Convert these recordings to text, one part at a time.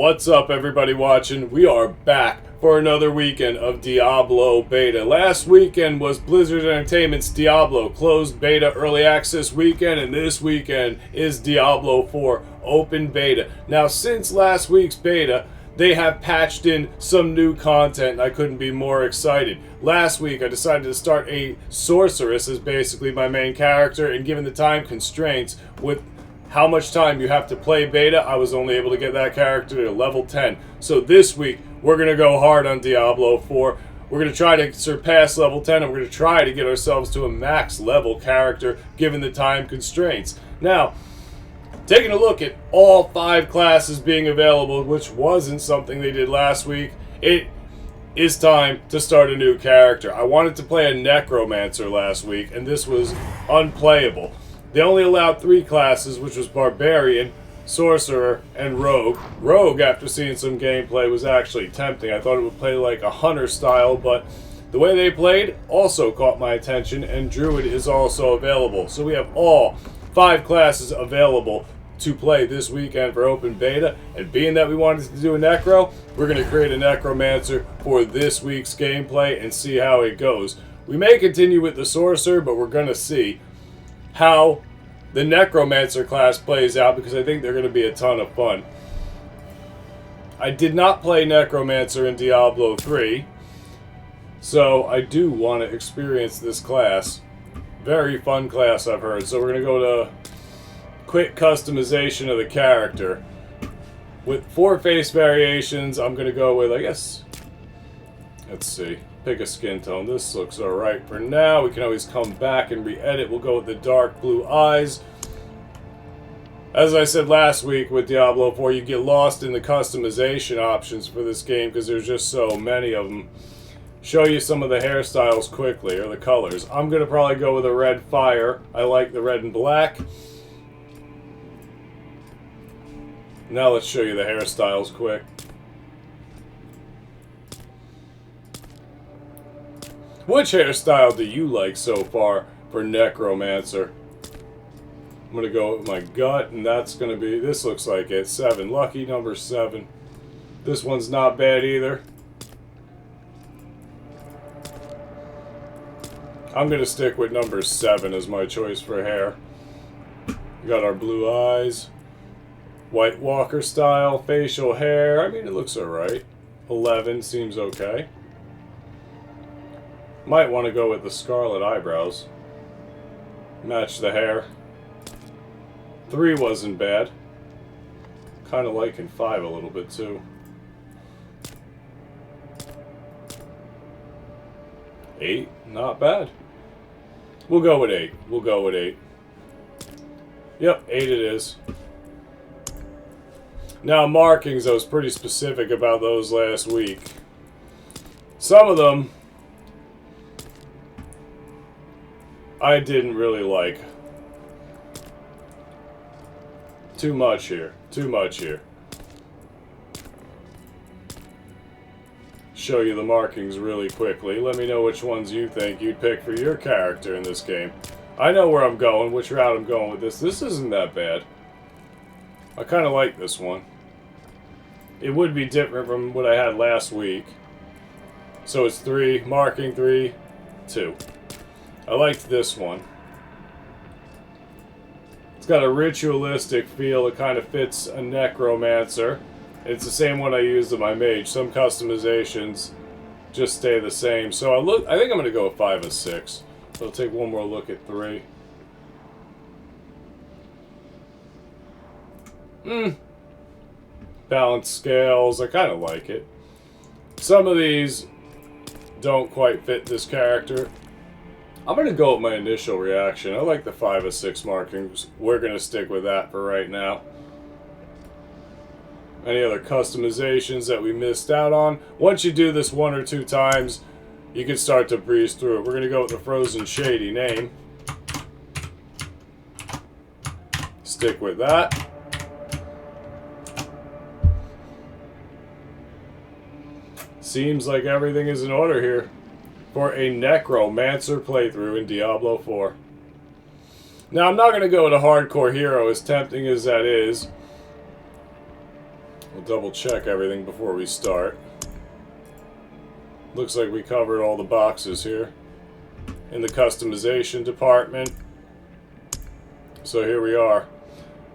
What's up, everybody watching? We are back for another weekend of Diablo beta. Last weekend was Blizzard Entertainment's Diablo closed beta early access weekend, and this weekend is Diablo 4 open beta. Now, since last week's beta, they have patched in some new content, and I couldn't be more excited. Last week, I decided to start a sorceress as basically my main character, and given the time constraints with how much time you have to play beta, I was only able to get that character to level 10. So this week, we're going to go hard on Diablo 4. We're going to try to surpass level 10, and we're going to try to get ourselves to a max level character, given the time constraints. Now, taking a look at all 5 classes being available, which wasn't something they did last week, it is time to start a new character. I wanted to play a Necromancer last week, and this was unplayable. They only allowed 3 classes, which was Barbarian, Sorcerer, and Rogue. Rogue, after seeing some gameplay, was actually tempting. I thought it would play like a Hunter style, but the way they played also caught my attention, and Druid is also available. So we have all 5 classes available to play this weekend for open beta, and being that we wanted to do a Necro, we're going to create a Necromancer for this week's gameplay and see how it goes. We may continue with the Sorcerer, but we're going to see how the Necromancer class plays out, because I think they're going to be a ton of fun. I did not play Necromancer in Diablo 3, so I do want to experience this class. Very fun class, I've heard. So we're going to go to quick customization of the character. With 4 face variations, I'm going to go with, I guess, let's see, pick a skin tone. This looks alright for now. We can always come back and re-edit. We'll go with the dark blue eyes. As I said last week with Diablo 4, you get lost in the customization options for this game because there's just so many of them. Show you some of the hairstyles quickly, or the colors. I'm going to probably go with a red fire. I like the red and black. Now let's show you the hairstyles quick. Which hairstyle do you like so far for Necromancer? I'm going to go with my gut, and that's going to be, this looks like it, 7. Lucky number 7. This one's not bad either. I'm going to stick with number 7 as my choice for hair. We got our blue eyes. White Walker style, facial hair. I mean, it looks alright. 11 seems okay. Might want to go with the scarlet eyebrows. Match the hair. 3 wasn't bad. Kind of liking 5 a little bit too. 8, not bad. We'll go with 8. We'll go with 8. Yep, 8 it is. Now, markings, I was pretty specific about those last week. Some of them I didn't really like. Too much here. Too much here. Show you the markings really quickly. Let me know which ones you think you'd pick for your character in this game. I know where I'm going, which route I'm going with this. This isn't that bad. I kind of like this one. It would be different from what I had last week. So it's 3, marking 3, 2. I liked this one. It's got a ritualistic feel. It kind of fits a Necromancer. It's the same one I used in my mage. Some customizations just stay the same. So I think I'm going to go with 5 and 6. So I'll take one more look at 3. Balanced scales. I kind of like it. Some of these don't quite fit this character. I'm going to go with my initial reaction. I like the 5 of 6 markings. We're going to stick with that for right now. Any other customizations that we missed out on? Once you do this 1 or 2 times, you can start to breeze through it. We're going to go with the Frozenshady name. Stick with that. Seems like everything is in order here for a Necromancer playthrough in Diablo 4. Now, I'm not going to go with a hardcore hero, as tempting as that is. We'll double check everything before we start. Looks like we covered all the boxes here in the customization department. So here we are.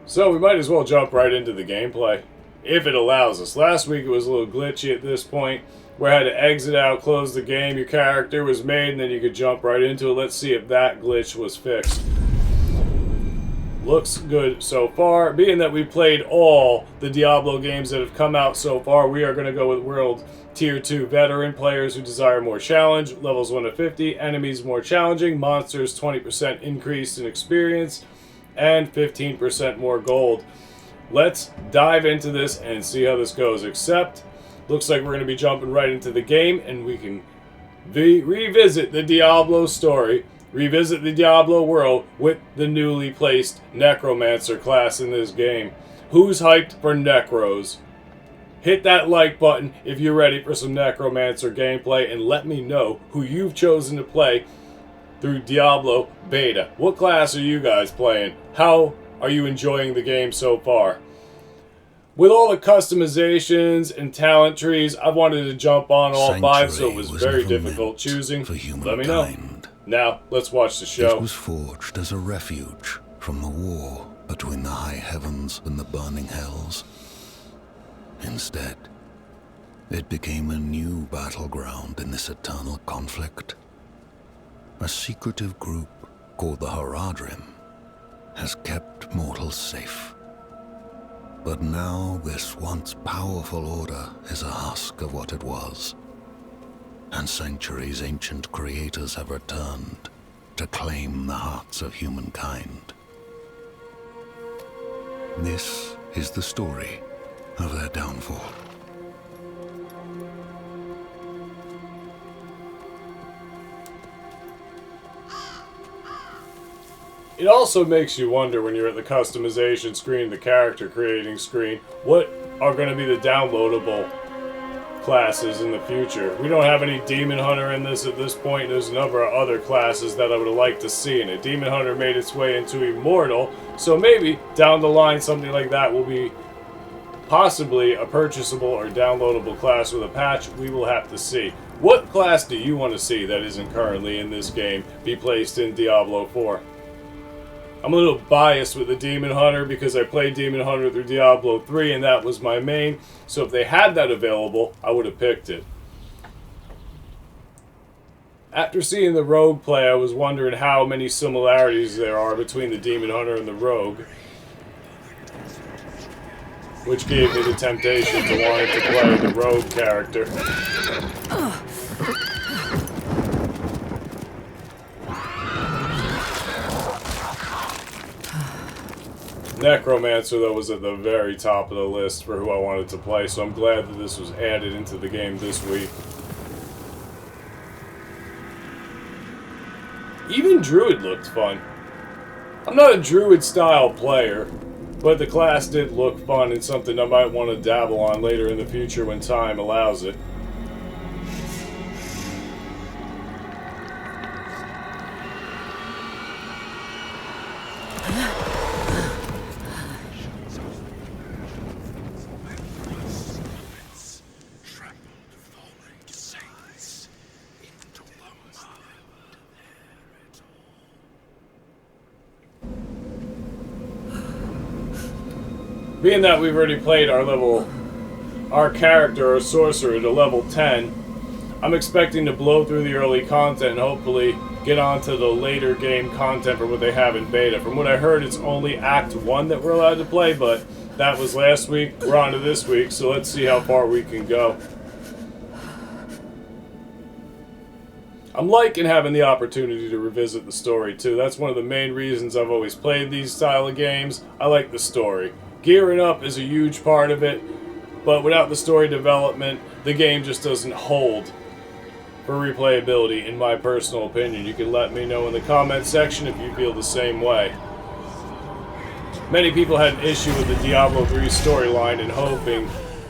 So we might as well jump right into the gameplay, if it allows us. Last week it was a little glitchy at this point, where I had to exit out, close the game, your character was made, and then you could jump right into it. Let's see if that glitch was fixed. Looks good so far. Being that we played all the Diablo games that have come out so far, we are going to go with World Tier 2 Veteran, players who desire more challenge, levels 1 to 50, enemies more challenging, monsters 20% increase in experience, and 15% more gold. Let's dive into this and see how this goes. Except, looks like we're going to be jumping right into the game, and we can revisit the Diablo story, revisit the Diablo world with the newly placed Necromancer class in this game. Who's hyped for Necros? Hit that like button if you're ready for some Necromancer gameplay, and let me know who you've chosen to play through Diablo Beta. What class are you guys playing? How are you enjoying the game so far? With all the customizations and talent trees, I wanted to jump on all 5, so it was very difficult choosing. Let me know. Now, let's watch the show. It was forged as a refuge from the war between the high heavens and the burning hells. Instead, it became a new battleground in this eternal conflict. A secretive group called the Haradrim has kept mortals safe. But now this once powerful order is a husk of what it was, and centuries' ancient creators have returned to claim the hearts of humankind. This is the story of their downfall. It also makes you wonder when you're at the customization screen, the character creating screen, what are going to be the downloadable classes in the future. We don't have any Demon Hunter in this at this point. There's a number of other classes that I would like to see in it. Demon Hunter made its way into Immortal, so maybe down the line something like that will be possibly a purchasable or downloadable class with a patch. We will have to see. What class do you want to see that isn't currently in this game be placed in Diablo 4? I'm a little biased with the Demon Hunter because I played Demon Hunter through Diablo 3 and that was my main. So if they had that available, I would have picked it. After seeing the Rogue play, I was wondering how many similarities there are between the Demon Hunter and the Rogue, which gave me the temptation to want to play the Rogue character. Necromancer, though, was at the very top of the list for who I wanted to play, so I'm glad that this was added into the game this week. Even Druid looked fun. I'm not a Druid-style player, but the class did look fun and something I might want to dabble on later in the future when time allows it. Being that we've already played our character or sorcerer to level 10, I'm expecting to blow through the early content and hopefully get onto the later game content for what they have in beta. From what I heard, it's only Act 1 that we're allowed to play, but that was last week. We're on to this week, so let's see how far we can go. I'm liking having the opportunity to revisit the story, too. That's one of the main reasons I've always played these style of games. I like the story. Gearing up is a huge part of it, but without the story development, the game just doesn't hold for replayability, in my personal opinion. You can let me know in the comment section if you feel the same way. Many people had an issue with the Diablo 3 storyline and hoping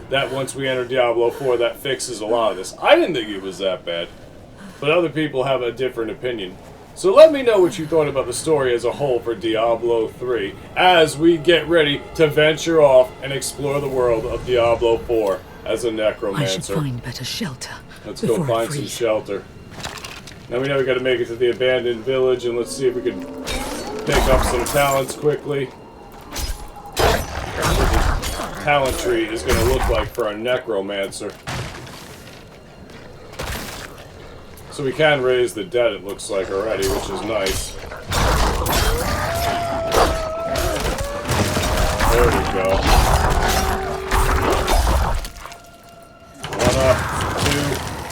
that once we enter Diablo 4 that fixes a lot of this. I didn't think it was that bad, but other people have a different opinion. So let me know what you thought about the story as a whole for Diablo 3 as we get ready to venture off and explore the world of Diablo 4 as a Necromancer. I should find better shelter. Let's go find some shelter. Now we know we got to make it to the abandoned village, and let's see if we can pick up some talents quickly. What the talent tree is going to look like for a Necromancer. So we can raise the dead, it looks like, already, which is nice. There we go. 1 up,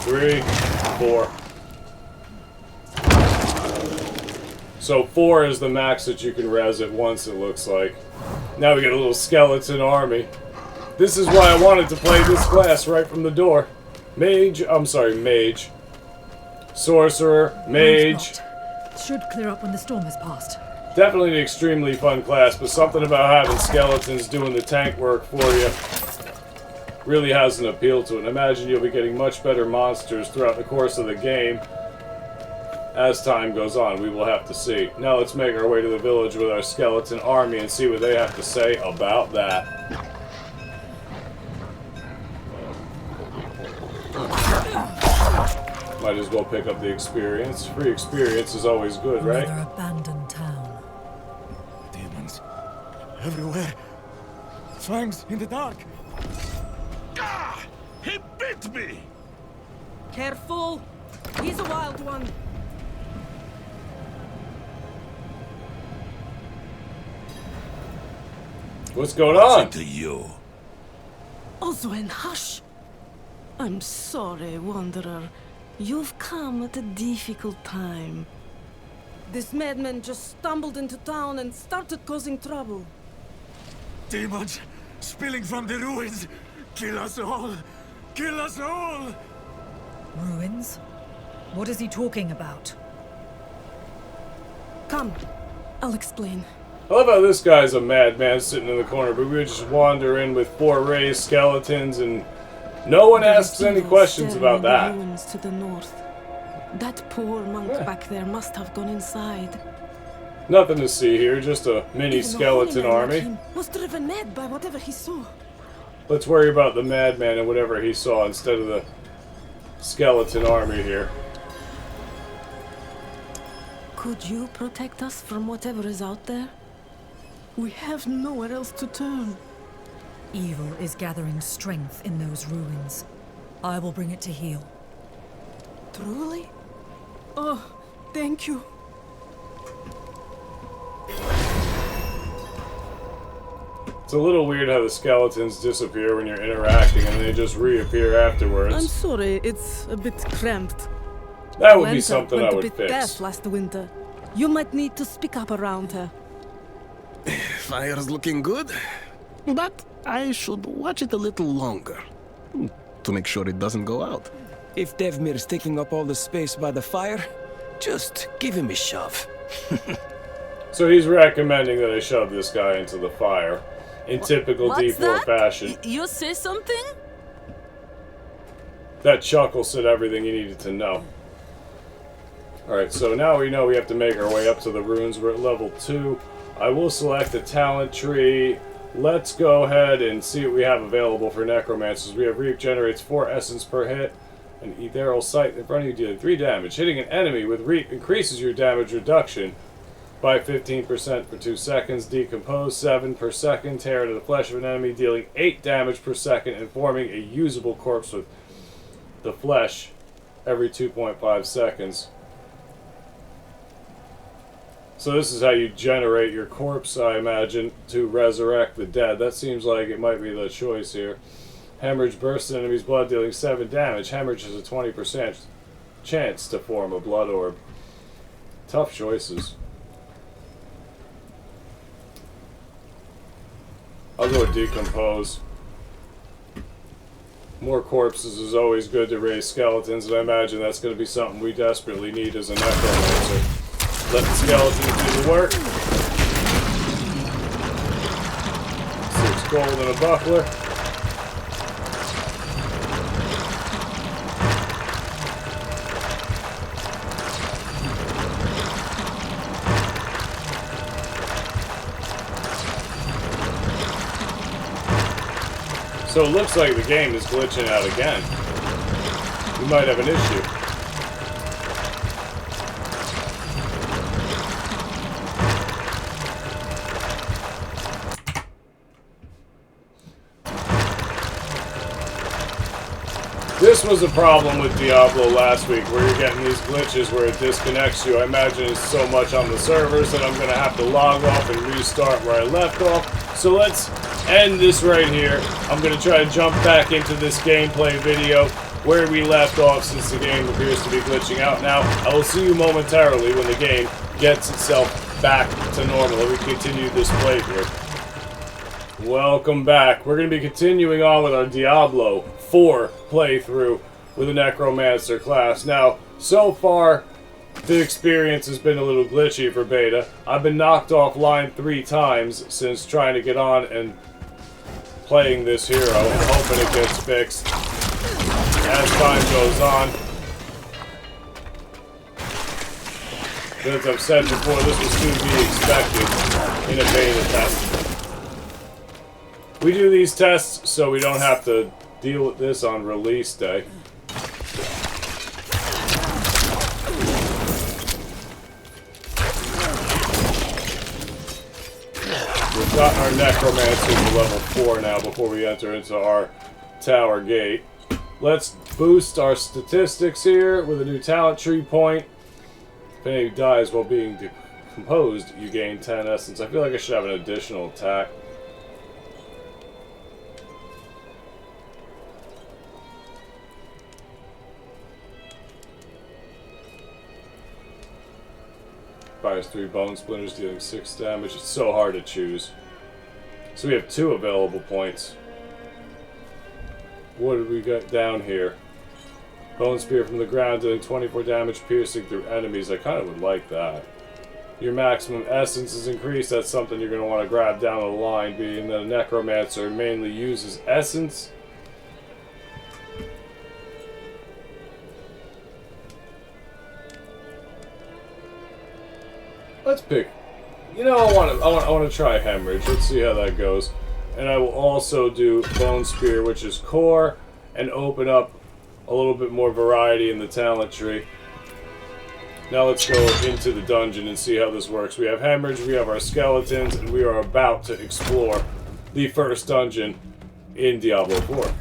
2, 3, 4. So 4 is the max that you can res at once, it looks like. Now we get a little skeleton army. This is why I wanted to play this class right from the door. Mage. Sorcerer, Mage. Should clear up when the storm has passed. Definitely an extremely fun class, but something about having skeletons doing the tank work for you really has an appeal to it. And imagine you'll be getting much better monsters throughout the course of the game. As time goes on, we will have to see. Now let's make our way to the village with our skeleton army and see what they have to say about that. Might as well pick up the experience. Free experience is always good, right? Another abandoned town. Demons everywhere. Fangs in the dark. Ah! He bit me! Careful! He's a wild one. What's going on? To you. Oswen, hush! I'm sorry, Wanderer. You've come at a difficult time. This madman just stumbled into town and started causing trouble. Demons spilling from the ruins. Kill us all! Kill us all! Ruins? What is he talking about? Come, I'll explain. I love how this guy's a madman sitting in the corner, but we would just wander in with 4 raised skeletons and no one asks any questions about that. Ruins to the north. That poor monk back there must have gone inside. Nothing to see here, just a mini Even the skeleton holy man army. like him was driven mad by whatever he saw. Let's worry about the madman and whatever he saw instead of the skeleton army here. Could you protect us from whatever is out there? We have nowhere else to turn. Evil is gathering strength in those ruins. I will bring it to heal. Truly? Oh, thank you. It's a little weird how the skeletons disappear when you're interacting and they just reappear afterwards. I'm sorry, it's a bit cramped. That would be Lanta something I went would a bit fix. deaf last winter. You might need to speak up around her. Fire's looking good, but I should watch it a little longer to make sure it doesn't go out. If Devmir's taking up all the space by the fire, just give him a shove. So he's recommending that I shove this guy into the fire in typical What's D4 that? fashion. You say something? That chuckle said everything you needed to know. Alright, so now we know we have to make our way up to the ruins. We're at level 2. I will select a talent tree. Let's go ahead and see what we have available for Necromancers. We have Reap generates 4 essence per hit. An ethereal sight in front of you dealing 3 damage. Hitting an enemy with Reap increases your damage reduction by 15% for 2 seconds. Decompose 7 per second. Tear into the flesh of an enemy, dealing 8 damage per second and forming a usable corpse with the flesh every 2.5 seconds. So this is how you generate your corpse, I imagine, to resurrect the dead. That seems like it might be the choice here. Hemorrhage bursts an enemy's blood, dealing 7 damage. Hemorrhage has a 20% chance to form a blood orb. Tough choices. I'll go with Decompose. More corpses is always good to raise skeletons, and I imagine that's going to be something we desperately need as a Necromancer. Let the skeletons do the work. 6 gold and a buckler. So it looks like the game is glitching out again. We might have an issue. This was a problem with Diablo last week, where you're getting these glitches where it disconnects you. I imagine it's so much on the servers that I'm going to have to log off and restart where I left off. So let's end this right here. I'm going to try to jump back into this gameplay video where we left off, since the game appears to be glitching out now. I will see you momentarily when the game gets itself back to normal and we continue this playthrough. Welcome back. We're going to be continuing on with our Diablo 4 playthrough with the Necromancer class. Now, so far, the experience has been a little glitchy for beta. I've been knocked offline 3 times since trying to get on and playing this hero, and hoping it gets fixed as time goes on. But as I've said before, this was to be expected in a beta test. We do these tests so we don't have to deal with this on release day. We've gotten our Necromancer to level 4 now before we enter into our tower gate. Let's boost our statistics here with a new talent tree point. If any dies while being decomposed, you gain 10 essence. I feel like I should have an additional attack. Fires 3 bone splinters, dealing 6 damage. It's so hard to choose. So we have 2 available points. What did we get down here? Bone spear from the ground, dealing 24 damage, piercing through enemies. I kind of would like that. Your maximum essence is increased. That's something you're going to want to grab down the line, being that a Necromancer mainly uses essence. Let's pick. You know, I want to try Hemorrhage. Let's see how that goes. And I will also do Bone Spear, which is core, and open up a little bit more variety in the talent tree. Now let's go into the dungeon and see how this works. We have Hemorrhage, we have our skeletons, and we are about to explore the first dungeon in Diablo 4.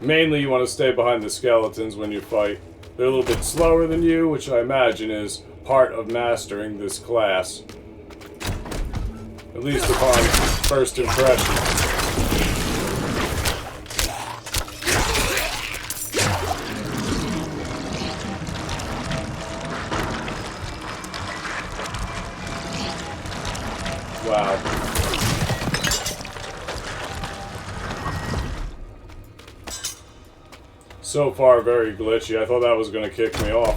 Mainly you want to stay behind the skeletons when you fight. They're a little bit slower than you, which I imagine is part of mastering this class. At least upon first impression. Wow. So far, very glitchy. I thought that was going to kick me off.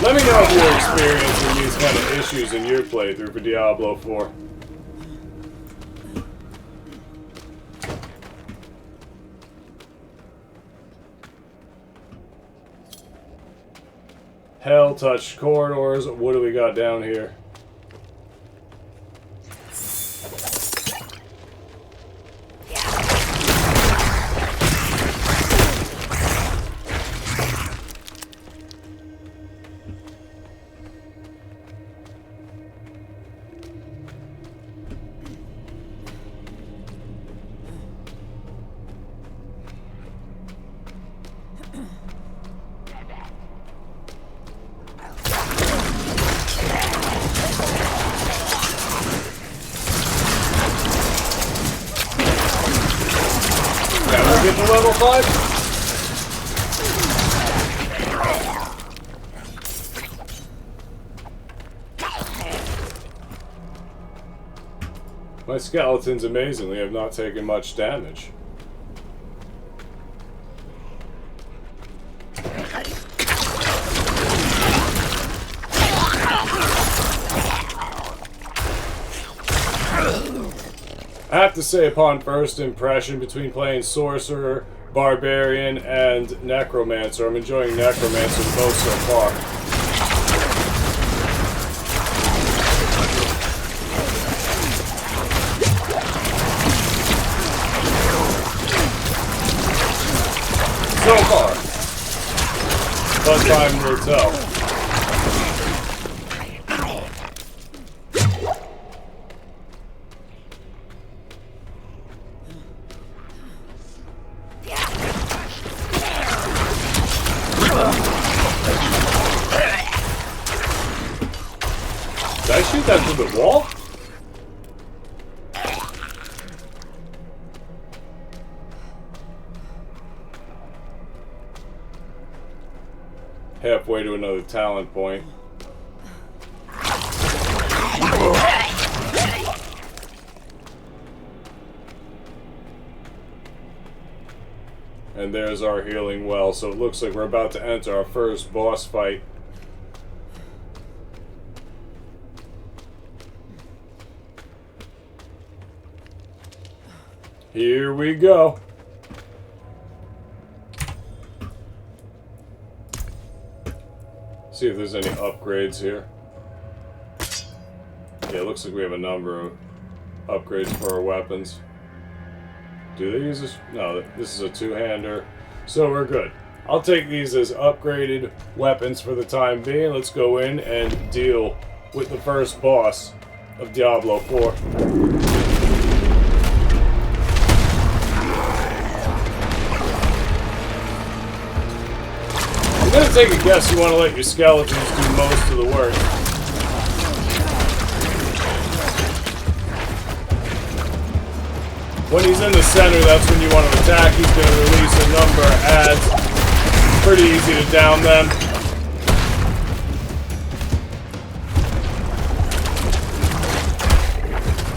Let me know if you're experiencing these kind of issues in your playthrough for Diablo 4. Hell touched corridors. What do we got down here? Get to level 5? My skeletons amazingly have not taken much damage. I have to say, upon first impression between playing Sorcerer, Barbarian, and Necromancer, I'm enjoying Necromancer the most so far. So far. But time will tell. Did I shoot that through the wall? Halfway to another talent point. And there's our healing well, so it looks like we're about to enter our first boss fight. Here we go. See if there's any upgrades here. Yeah, it looks like we have a number of upgrades for our weapons. Do they use this? No, this is a two-hander. So we're good. I'll take these as upgraded weapons for the time being. Let's go in and deal with the first boss of Diablo 4. I'm gonna take a guess you want to let your skeletons do most of the work. When he's in the center, that's when you want to attack. He's going to release a number of adds. Pretty easy to down them.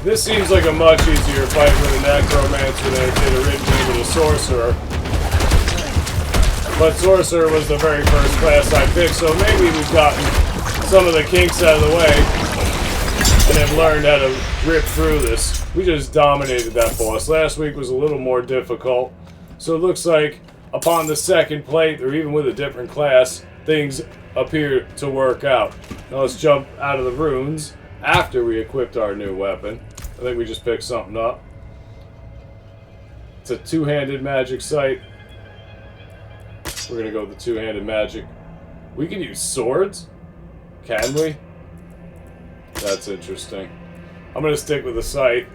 This seems like a much easier fight with a Necromancer than it did originally with a Sorcerer. But Sorcerer was the very first class I picked, so maybe we've gotten some of the kinks out of the way and have learned how to rip through this. We just dominated that boss. Last week was a little more difficult, so it looks like upon the second plate, or even with a different class, things appear to work out. Now let's jump out of the runes after we equipped our new weapon. I think we just picked something up. It's a two-handed magic sight. We're gonna go with the two-handed magic. We can use swords? Can we? That's interesting. I'm gonna stick with the sight.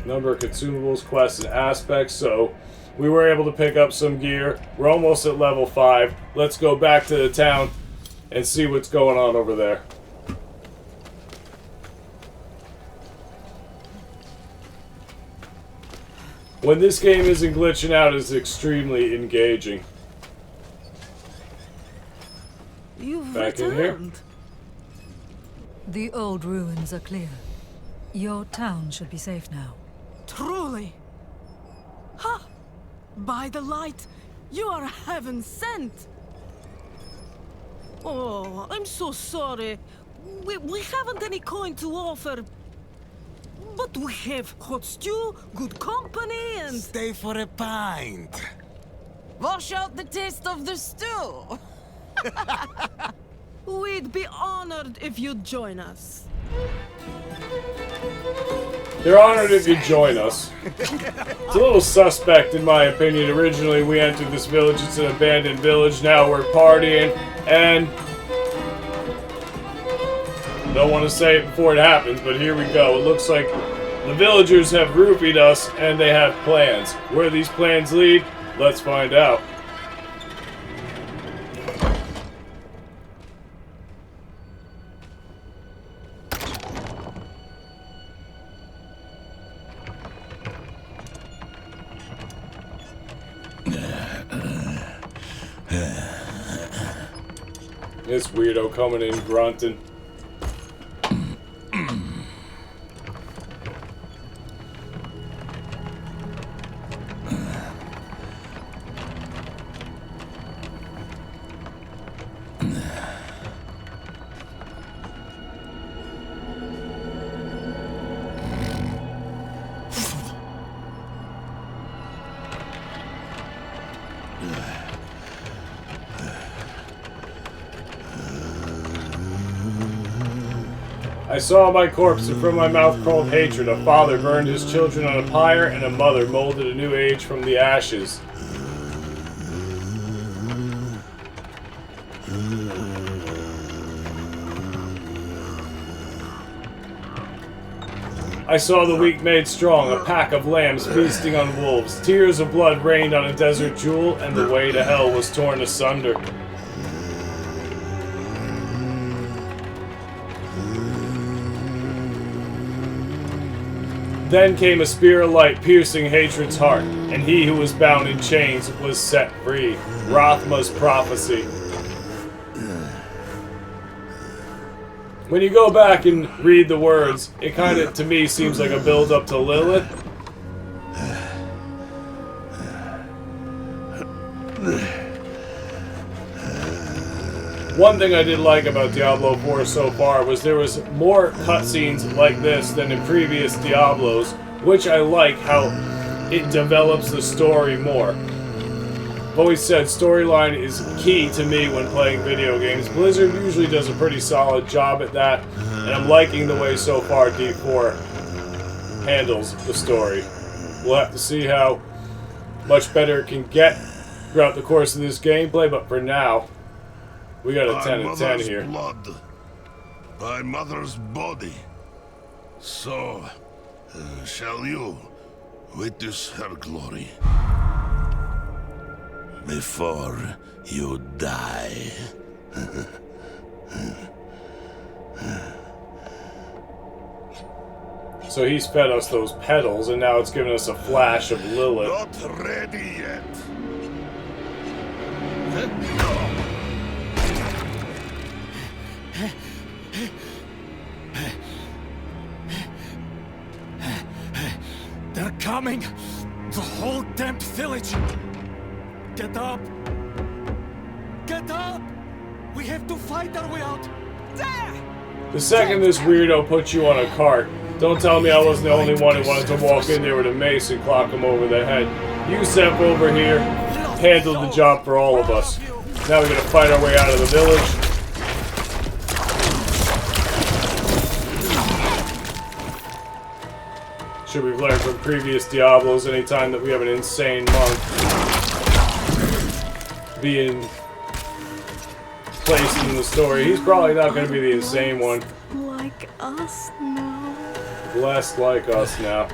Number of consumables, quests, and aspects. So we were able to pick up some gear. We're almost at level 5. Let's go back to the town and see what's going on over there. When this game isn't glitching out, it's extremely engaging. You've Back in here. returned. The old ruins are clear. Your town should be safe now. Truly. Ha! By the light, you are heaven sent. Oh, I'm so sorry. We haven't any coin to offer. But we have hot stew, good company, and... Stay for a pint. Wash out the taste of the stew. We'd be honored if you'd join us. They're honored if you join us. It's a little suspect in my opinion. Originally we entered this village, it's an abandoned village, now we're partying, and... don't want to say it before it happens, but here we go. It looks like the villagers have roofied us, and they have plans. Where these plans lead, let's find out. This weirdo coming in grunting. I saw my corpse, and from my mouth crawled hatred. A father burned his children on a pyre, and a mother molded a new age from the ashes. I saw the weak made strong, a pack of lambs feasting on wolves. Tears of blood rained on a desert jewel, and the way to hell was torn asunder. Then came a spear of light, piercing hatred's heart, and he who was bound in chains was set free. Rathma's prophecy. When you go back and read the words, it kind of, to me, seems like a build-up to Lilith. One thing I did like about Diablo 4 so far was there was more cutscenes like this than in previous Diablos, which I like how it develops the story more. I've always said storyline is key to me when playing video games. Blizzard usually does a pretty solid job at that, and I'm liking the way so far D4 handles the story. We'll have to see how much better it can get throughout the course of this gameplay, but for now, we got a 10 and 10 here. Blood, my mother's body. So, shall you witness her glory before you die? So he's fed us those petals, and now it's given us a flash of Lilith. Not ready yet. They're coming! The whole damned village! Get up! Get up! We have to fight our way out! There! The second this weirdo puts you on a cart, don't tell me I wasn't the only one who wanted to walk in there with a mace and clock him over the head. Yusef over here handled the job for all of us. Now we gotta fight our way out of the village. Should we've learned from previous Diablos, anytime that we have an insane monk being placed in the story, he's probably not going to be the insane one. Like us now. Blessed like us now.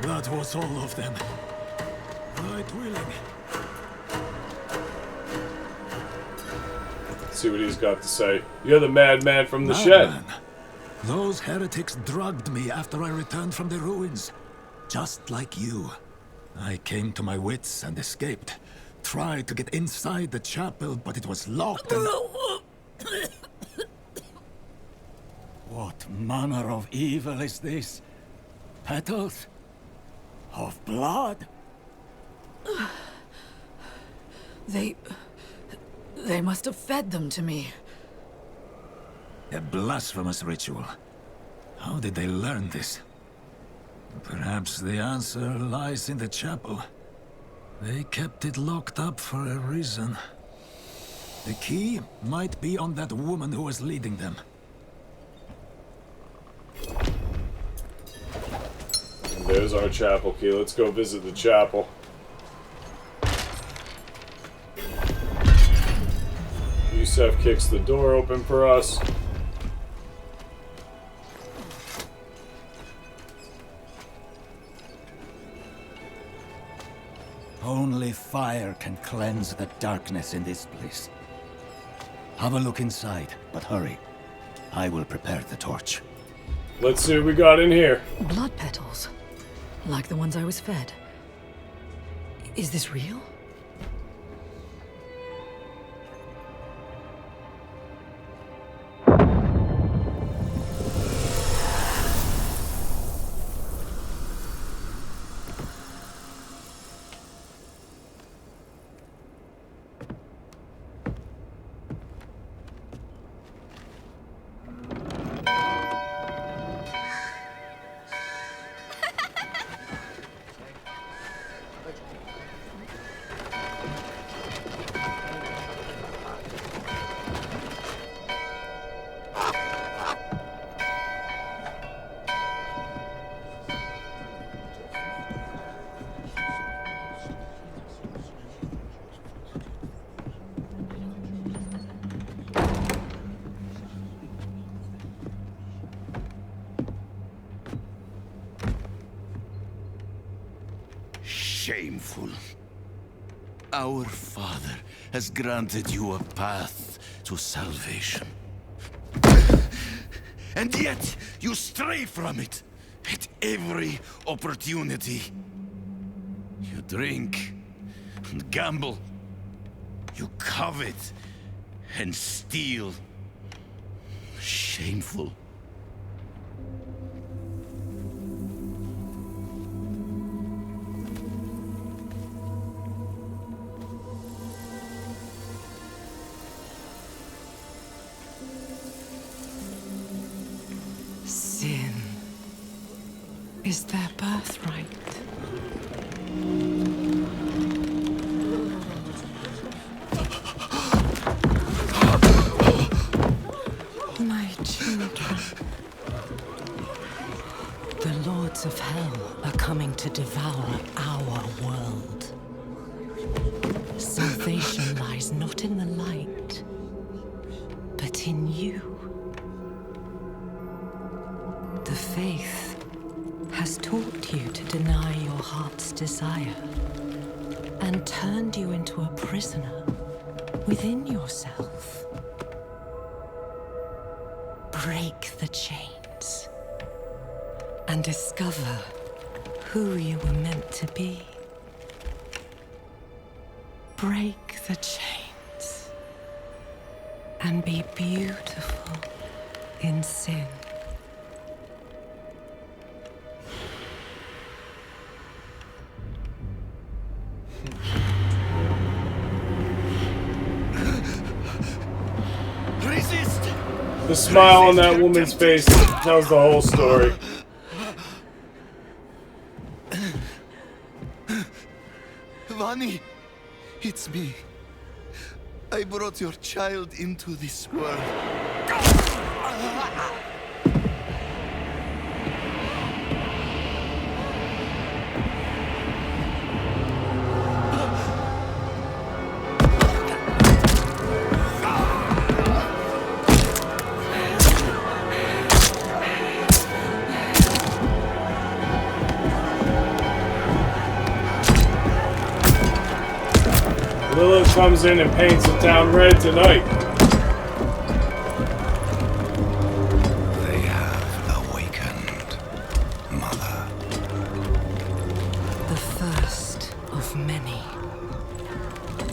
That was all of them. Right willing. Let's see what he's got to say. You're the madman from the shed. Madman. Those heretics drugged me after I returned from the ruins. Just like you. I came to my wits and escaped. Tried to get inside the chapel, but it was locked and... What manner of evil is this? Petals? Of blood? They must have fed them to me. A blasphemous ritual. How did they learn this? Perhaps the answer lies in the chapel. They kept it locked up for a reason. The key might be on that woman who was leading them. And there's our chapel key. Let's go visit the chapel. Yusef kicks the door open for us. Only fire can cleanse the darkness in this place. Have a look inside, but hurry. I will prepare the torch. Let's see what we got in here. Blood petals. Like the ones I was fed. Is this real? shameful. Our Father has granted you a path to salvation. And yet, you stray from it at every opportunity. You drink and gamble. You covet and steal. Shameful. Sin is their birthright. My children. The lords of hell are coming to devour our world. Salvation lies not in the light, but in you. The faith has taught you to deny your heart's desire and turned you into a prisoner within yourself. Break the chains and discover who you were meant to be. Break the chains and be beautiful in sin. Resist! The smile on that woman's face tells the whole story. Vani, it's me. I brought your child into this world. Lilith comes in and paints the town red tonight. They have awakened, Mother. The first of many.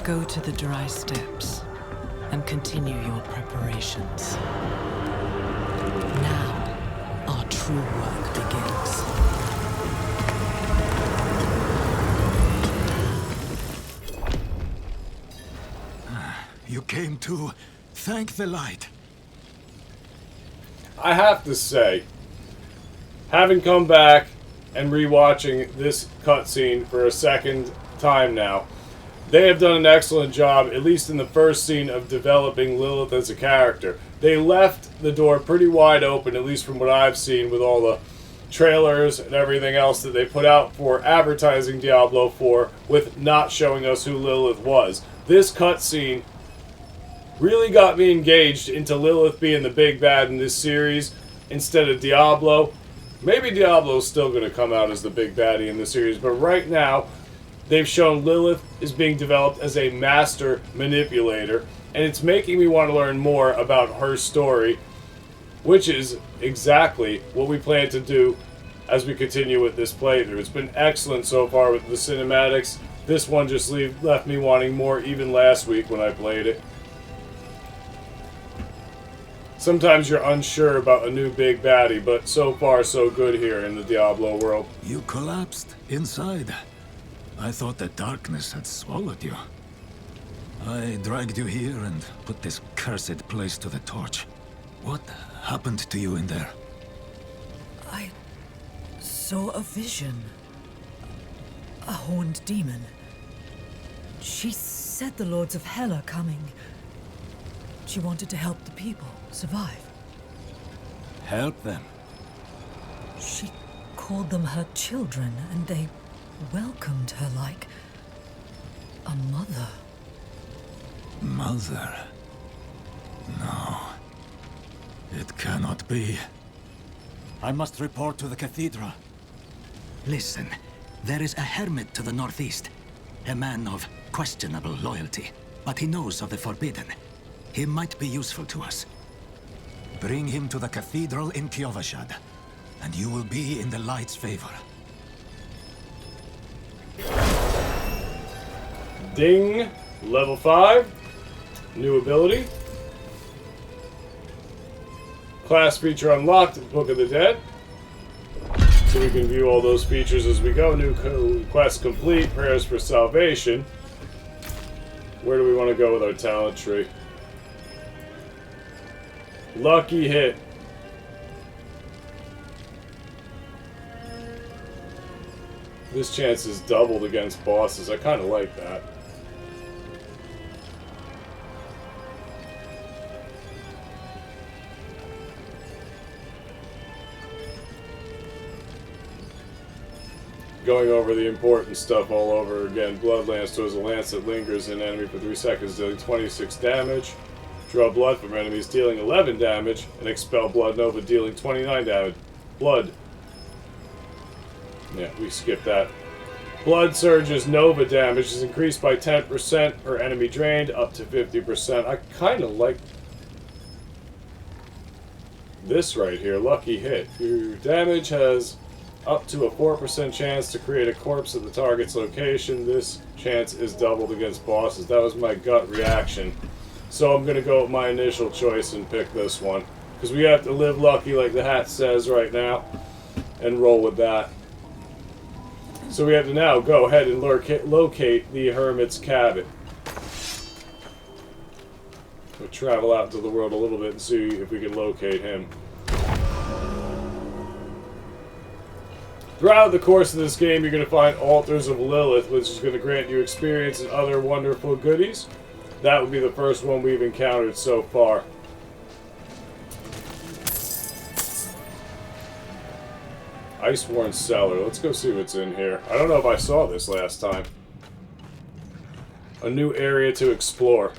Go to the dry steps and continue your preparations. Now, our true work begins. You came to thank the light. I have to say, having come back and rewatching this cutscene for a second time now, they have done an excellent job, at least in the first scene, of developing Lilith as a character. They left the door pretty wide open, at least from what I've seen, with all the trailers and everything else that they put out for advertising Diablo 4, with not showing us who Lilith was. This cutscene really got me engaged into Lilith being the big bad in this series instead of Diablo. Maybe Diablo's still going to come out as the big baddie in the series, but right now they've shown Lilith is being developed as a master manipulator, and it's making me want to learn more about her story, which is exactly what we plan to do as we continue with this playthrough. It's been excellent so far with the cinematics. This one just left me wanting more even last week when I played it. Sometimes you're unsure about a new big baddie, but so far so good here in the Diablo world. You collapsed inside. I thought the darkness had swallowed you. I dragged you here and put this cursed place to the torch. What happened to you in there? I saw a vision. A horned demon. She said the Lords of Hell are coming. She wanted to help the people survive. Help them? She called them her children, and they welcomed her like a mother. Mother? No. It cannot be. I must report to the cathedral. Listen, There is a hermit to the northeast. A man of questionable loyalty, but he knows of the forbidden. He might be useful to us. Bring him to the cathedral in Kyovashad, and you will be in the light's favor. Ding. Level 5. New ability. Class feature unlocked, Book of the Dead. So we can view all those features as we go. New quest complete, prayers for salvation. Where do we want to go with our talent tree? Lucky hit. This chance is doubled against bosses. I kind of like that. Going over the important stuff all over again. Blood Lance throws a lance that lingers in an enemy for 3 seconds, dealing 26 damage. Draw blood from enemies, dealing 11 damage. And expel Blood Nova, dealing 29 damage. Blood. Yeah, we skipped that. Blood Surge's Nova damage is increased by 10% per enemy drained, up to 50%. I kind of like this right here. Lucky hit. Your damage has up to a 4% chance to create a corpse at the target's location. This chance is doubled against bosses. That was my gut reaction. So I'm going to go with my initial choice and pick this one. Because we have to live lucky like the hat says right now. And roll with that. So we have to now go ahead and locate the Hermit's Cabin. We'll travel out into the world a little bit and see if we can locate him. Throughout the course of this game, you're going to find Altars of Lilith, which is going to grant you experience and other wonderful goodies. That would be the first one we've encountered so far. Iceworn Cellar. Let's go see what's in here. I don't know if I saw this last time. A new area to explore.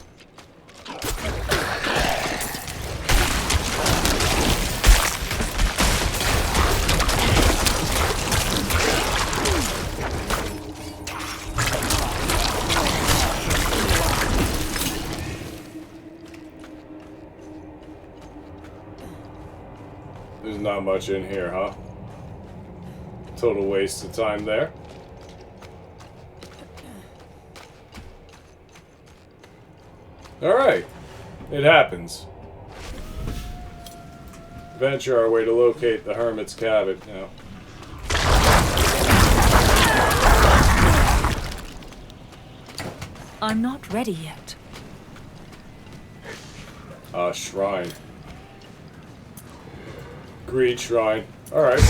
There's not much in here, huh? Total waste of time there. Alright. It happens. Venture our way to locate the Hermit's Cabin now. I'm not ready yet. Shrine. Greed Shrine. Alright.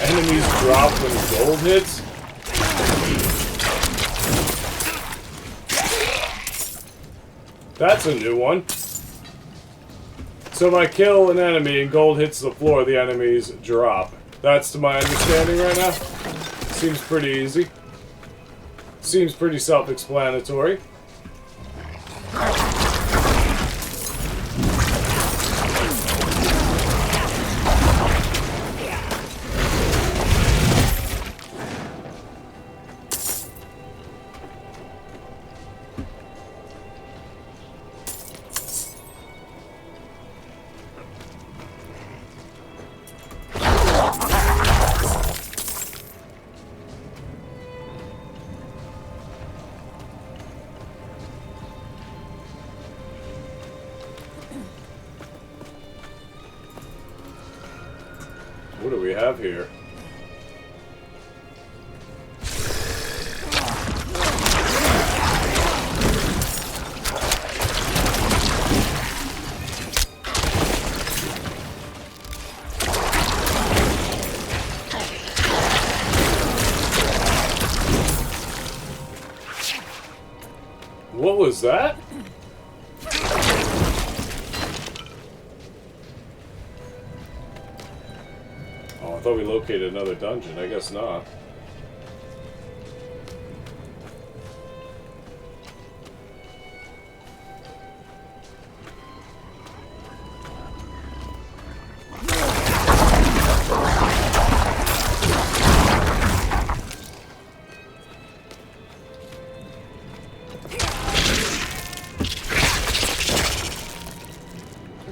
Enemies drop when gold hits? That's a new one. So if I kill an enemy and gold hits the floor, the enemies drop. That's to my understanding right now. Seems pretty easy. Seems pretty self-explanatory. What do we have here? What was that? I thought we located another dungeon. I guess not.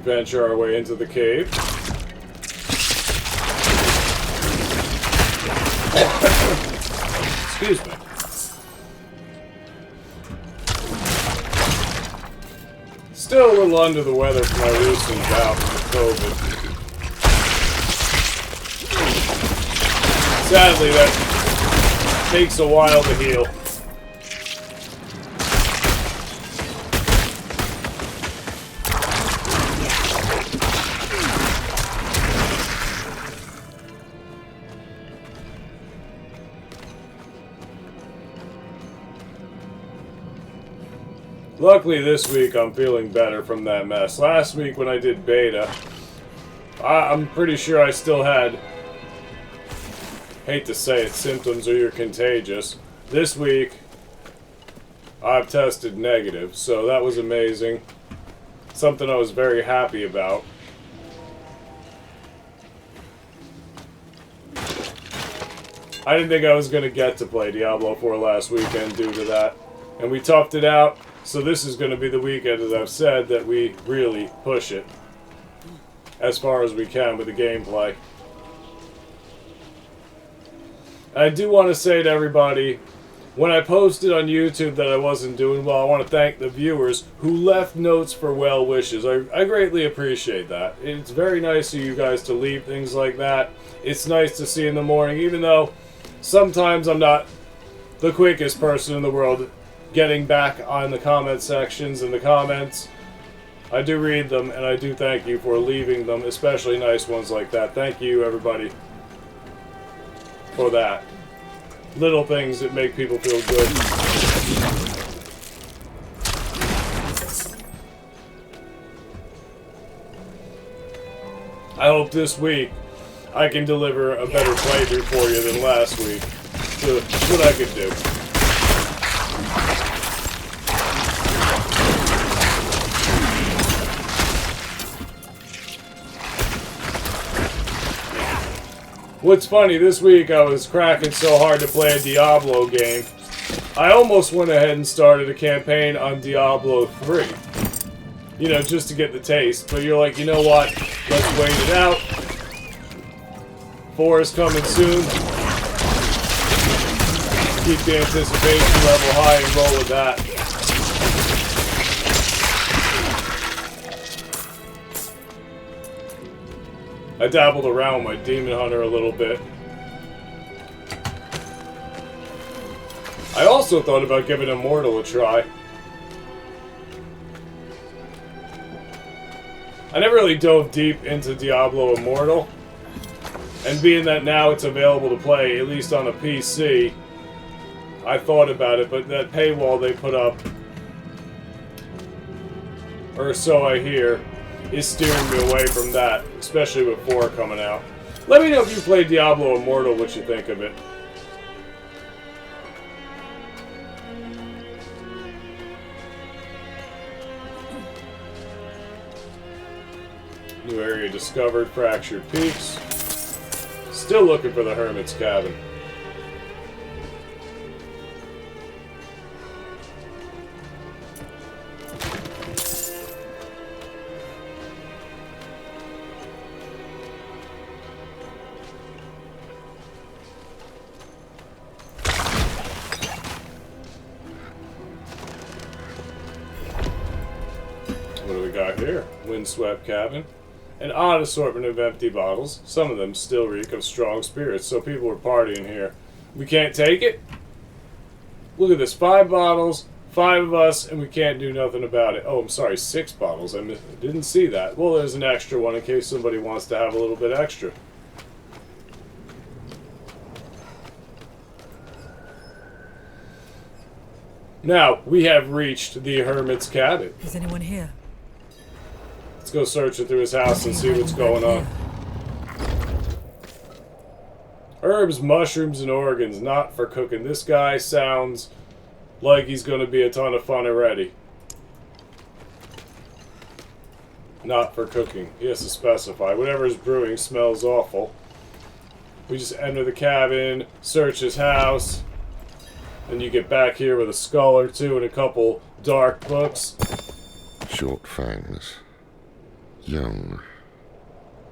venture our way into the cave. Excuse me. Still a little under the weather from my recent bout with COVID. Sadly, that takes a while to heal. Luckily this week I'm feeling better from that mess. Last week when I did beta, I'm pretty sure I still had, hate to say it, symptoms or you're contagious. This week I've tested negative, so that was amazing. Something I was very happy about. I didn't think I was going to get to play Diablo 4 last weekend due to that. And we toughed it out. So this is going to be the weekend, as I've said, that we really push it as far as we can with the gameplay. I do want to say to everybody, when I posted on YouTube that I wasn't doing well, I want to thank the viewers who left notes for well wishes. I greatly appreciate that. It's very nice of you guys to leave things like that. It's nice to see in the morning, even though sometimes I'm not the quickest person in the world getting back on the comment sections and the comments. I do read them, and I do thank you for leaving them, especially nice ones like that. Thank you, everybody, for that. Little things that make people feel good. I hope this week I can deliver a better playthrough for you than last week. So that's what I could do. What's funny, this week I was cracking so hard to play a Diablo game, I almost went ahead and started a campaign on Diablo 3. You know, just to get the taste. But you're like, you know what? Let's wait it out. 4 is coming soon. Keep the anticipation level high and roll with that. I dabbled around with my Demon Hunter a little bit. I also thought about giving Immortal a try. I never really dove deep into Diablo Immortal. And being that now it's available to play, at least on a PC, I thought about it, but that paywall they put up, or so I hear, is steering me away from that, especially with 4 coming out. Let me know if you played Diablo Immortal, what you think of it. New area discovered, Fractured Peaks. Still looking for the Hermits Cabin. What do we got here? Windswept cabin. An odd assortment of empty bottles. Some of them still reek of strong spirits, so people were partying here. We can't take it? Look at this. 5 bottles, 5 of us, and we can't do nothing about it. Oh, I'm sorry, 6 bottles. I didn't see that. Well, there's an extra one in case somebody wants to have a little bit extra. Now, we have reached the Hermit's Cabin. Is anyone here? Let's go searching through his house and see what's going on. Herbs, mushrooms, and organs, not for cooking. This guy sounds like he's going to be a ton of fun already. Not for cooking. He has to specify. Whatever is brewing smells awful. We just enter the cabin, search his house, and you get back here with a skull or two and a couple dark books. Short fangs. Young,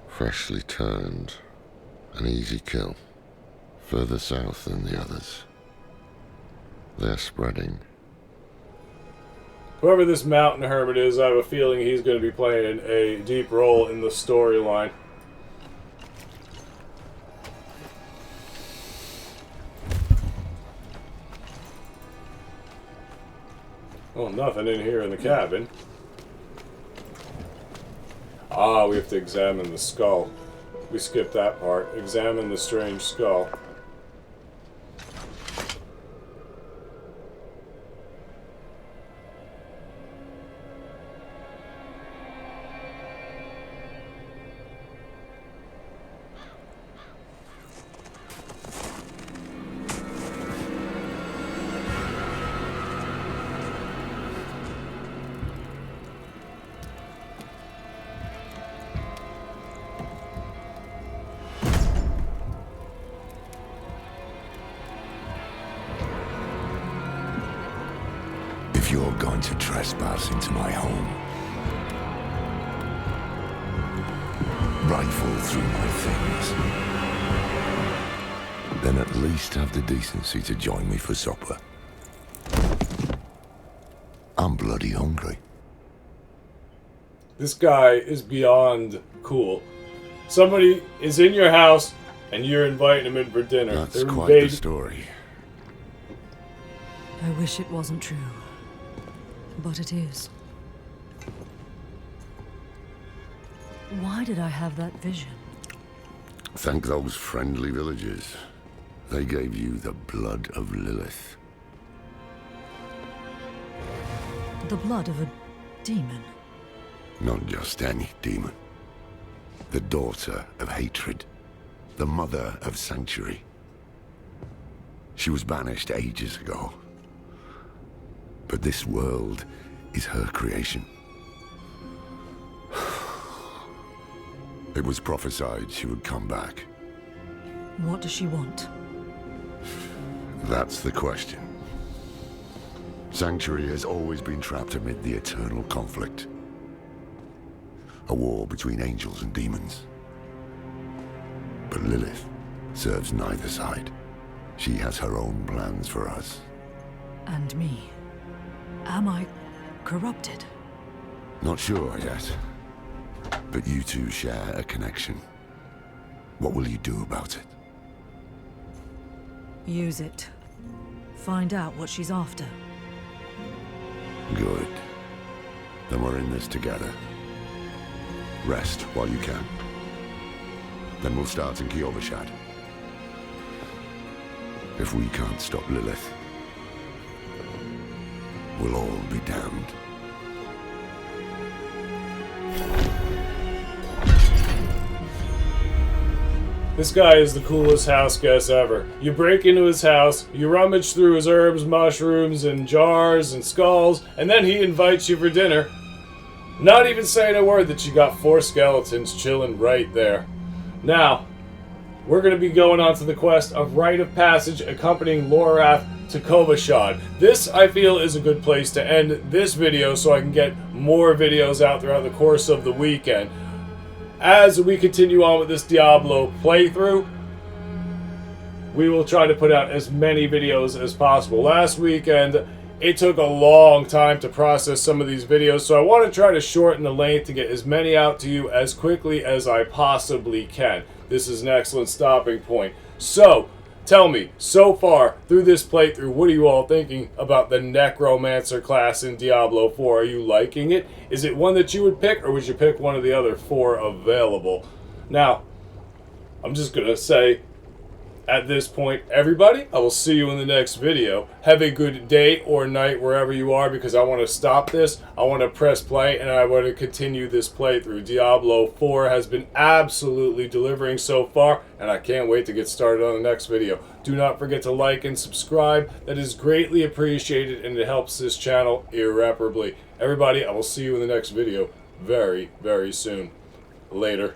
freshly turned, an easy kill. Further south than the others. They're spreading. Whoever this mountain hermit is, I have a feeling he's going to be playing a deep role in the storyline. Oh, nothing in here in the cabin. Ah, we have to examine the skull. We skipped that part. Examine the strange skull. If you're going to trespass into my home, rifle through my things, then at least have the decency to join me for supper. I'm bloody hungry. This guy is beyond cool. Somebody is in your house, and you're inviting him in for dinner. That's quite the story. I wish it wasn't true. But it is. Why did I have that vision? Thank those friendly villagers. They gave you the blood of Lilith. The blood of a demon. Not just any demon. The daughter of hatred. The mother of sanctuary. She was banished ages ago. But this world is her creation. It was prophesied she would come back. What does she want? That's the question. Sanctuary has always been trapped amid the eternal conflict. A war between angels and demons. But Lilith serves neither side. She has her own plans for us. And me. Am I corrupted? Not sure yet. But you two share a connection. What will you do about it? Use it. Find out what she's after. Good. Then we're in this together. Rest while you can. Then we'll start in Kiovashad. If we can't stop Lilith, we'll all be damned. This guy is the coolest house guest ever. You break into his house, you rummage through his herbs, mushrooms, and jars and skulls, and then he invites you for dinner. Not even saying a word that you got 4 skeletons chilling right there. Now, we're going to be going on to the quest of Rite of Passage accompanying Lorath to Kovashad. This, I feel, is a good place to end this video so I can get more videos out throughout the course of the weekend. As we continue on with this Diablo playthrough, we will try to put out as many videos as possible. Last weekend, it took a long time to process some of these videos, so I want to try to shorten the length to get as many out to you as quickly as I possibly can. This is an excellent stopping point. So, tell me, so far through this playthrough, what are you all thinking about the Necromancer class in Diablo 4? Are you liking it? Is it one that you would pick, or would you pick one of the other 4 available? Now, I'm just going to say, at this point, everybody, I will see you in the next video. Have a good day or night wherever you are, because I want to stop this, I want to press play, and I want to continue this playthrough. Diablo 4 has been absolutely delivering so far, and I can't wait to get started on the next video. Do not forget to like and subscribe. That is greatly appreciated, and it helps this channel irreparably. Everybody, I will see you in the next video very, very soon. Later.